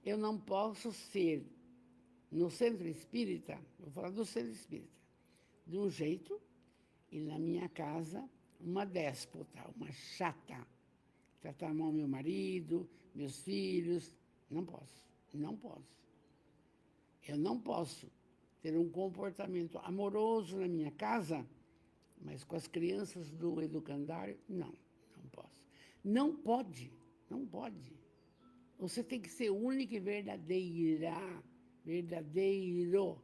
Eu não posso ser, no centro espírita, vou falar do centro espírita, de um jeito, e na minha casa, uma déspota, uma chata. Tratar mal meu marido, meus filhos. Não posso, não posso. Eu não posso ter um comportamento amoroso na minha casa, mas com as crianças do educandário, não posso. Não pode, não pode. Você tem que ser única e verdadeira, verdadeiro.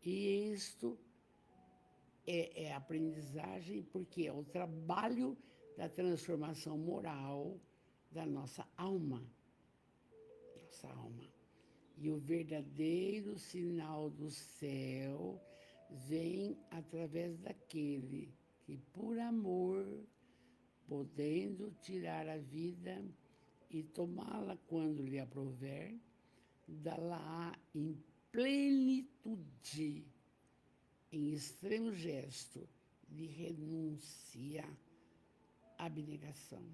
E isto é aprendizagem, porque é o trabalho da transformação moral da nossa alma. Nossa alma. E o verdadeiro sinal do céu vem através daquele que, por amor, podendo tirar a vida e tomá-la quando lhe aprouver, dá-la em plenitude, em extremo gesto de renúncia, abnegação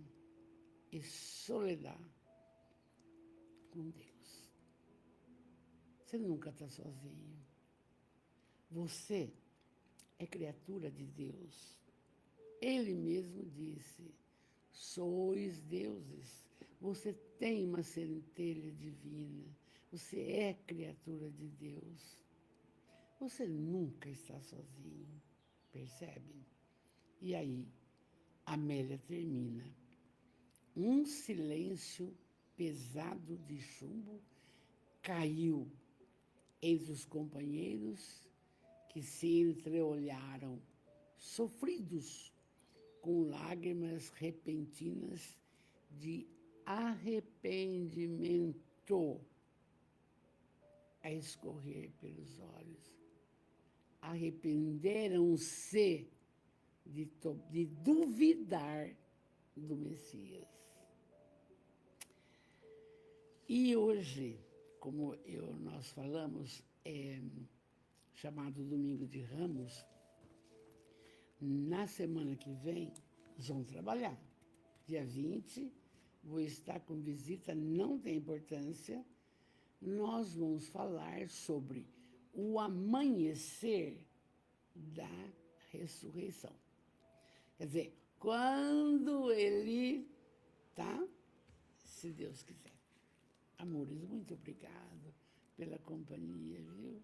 e soledade com Deus. Você nunca está sozinho. Você é criatura de Deus. Ele mesmo disse, sois deuses. Você tem uma centelha divina. Você é criatura de Deus. Você nunca está sozinho, percebe? E aí, Amélia termina. Um silêncio pesado de chumbo caiu entre os companheiros que se entreolharam, sofridos, com lágrimas repentinas de arrependimento a escorrer pelos olhos. Arrependeram-se de duvidar do Messias. E hoje, como nós falamos, chamado Domingo de Ramos, na semana que vem, nós vamos trabalhar. Dia 20, vou estar com visita, não tem importância. Nós vamos falar sobre o amanhecer da ressurreição. Quer dizer, quando ele tá, se Deus quiser. Amores, muito obrigado pela companhia, viu?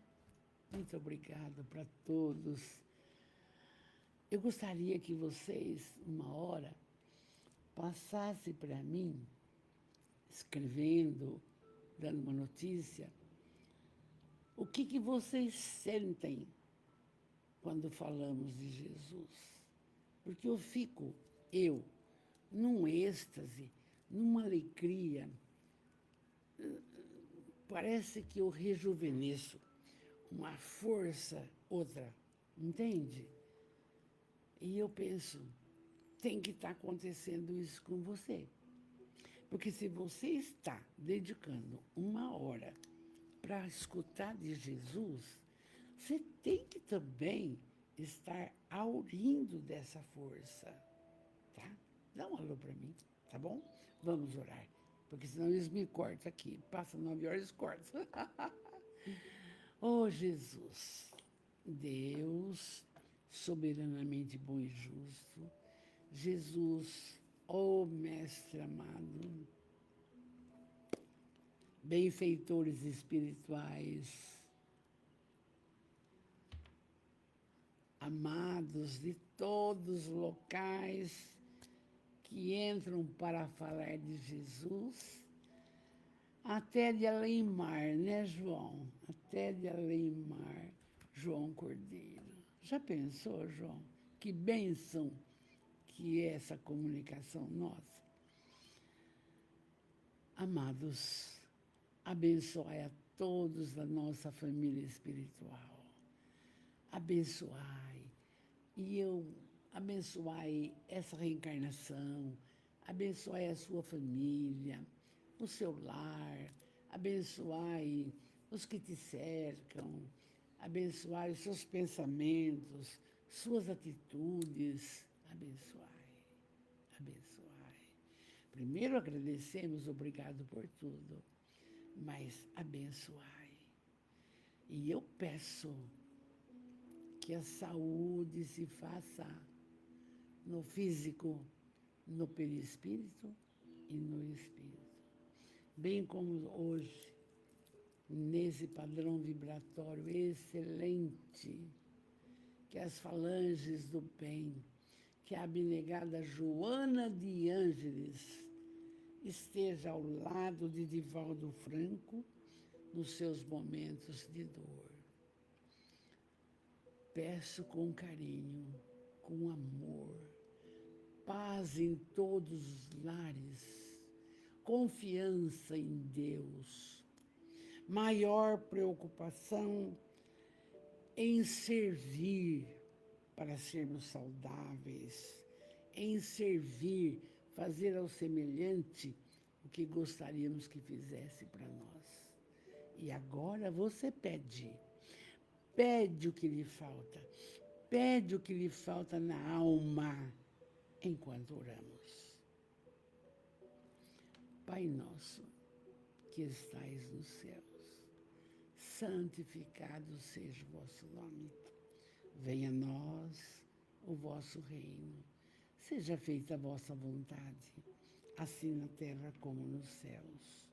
Muito obrigado para todos. Eu gostaria que vocês, uma hora, passassem para mim, escrevendo, dando uma notícia, o que vocês sentem quando falamos de Jesus. Porque eu fico, num êxtase, numa alegria, parece que eu rejuvenesço, uma força, outra, entende? E eu penso, tem que estar acontecendo isso com você. Porque se você está dedicando uma hora para escutar de Jesus, você tem que também estar aurindo dessa força, tá? Dá um alô para mim, tá bom? Vamos orar, porque senão eles me cortam aqui. Passa 9 horas e cortam. Oh, Jesus, Deus, soberanamente bom e justo, Jesus, oh Mestre amado, benfeitores espirituais, amados de todos os locais que entram para falar de Jesus, até de além-mar, né, João? Até de além-mar, João Cordeiro. Já pensou, João? Que bênção que é essa comunicação nossa. Amados, abençoai a todos da nossa família espiritual. Abençoai. E eu abençoai essa reencarnação, abençoai a sua família, o seu lar, abençoai os que te cercam, abençoai os seus pensamentos, suas atitudes, abençoai, abençoai. Primeiro agradecemos, obrigado por tudo, mas abençoai. E eu peço que a saúde se faça no físico, no perispírito e no espírito. Bem como hoje, nesse padrão vibratório excelente, que as falanges do bem, que a abnegada Joana de Ângeles esteja ao lado de Divaldo Franco nos seus momentos de dor. Peço com carinho, com amor, paz em todos os lares, confiança em Deus, maior preocupação em servir para sermos saudáveis, em servir, fazer ao semelhante o que gostaríamos que fizesse para nós. E agora você pede o que lhe falta, pede o que lhe falta na alma, enquanto oramos. Pai nosso, que estais nos céus, santificado seja o vosso nome. Venha a nós o vosso reino. Seja feita a vossa vontade, assim na terra como nos céus.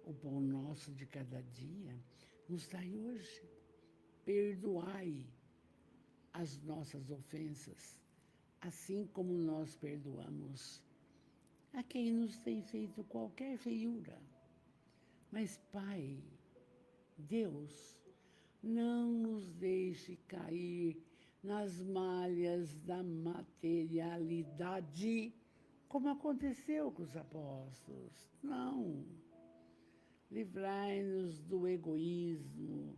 O pão nosso de cada dia nos dai hoje. Perdoai as nossas ofensas, assim como nós perdoamos a quem nos tem feito qualquer feiura. Mas, Pai, Deus, não nos deixe cair nas malhas da materialidade, como aconteceu com os apóstolos. Não. Livrai-nos do egoísmo,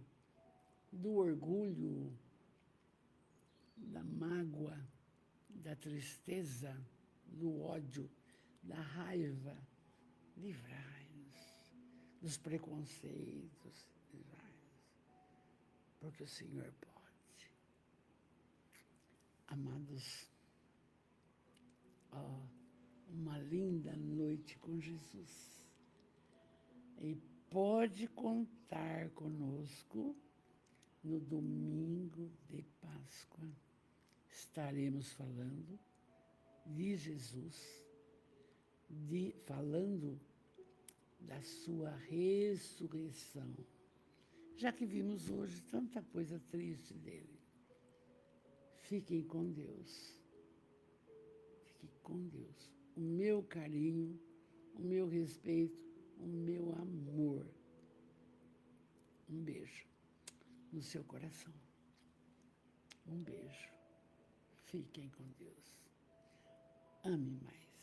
do orgulho, da mágoa, da tristeza, do ódio, da raiva. Livrai-nos dos preconceitos. Livrai-nos, porque o Senhor pode. Amados, uma linda noite com Jesus. E pode contar conosco no domingo de Páscoa. Estaremos falando de Jesus, falando da sua ressurreição. Já que vimos hoje tanta coisa triste dele. Fiquem com Deus. Fiquem com Deus. O meu carinho, o meu respeito, o meu amor. Um beijo no seu coração. Um beijo. Fiquem com Deus. Ame mais.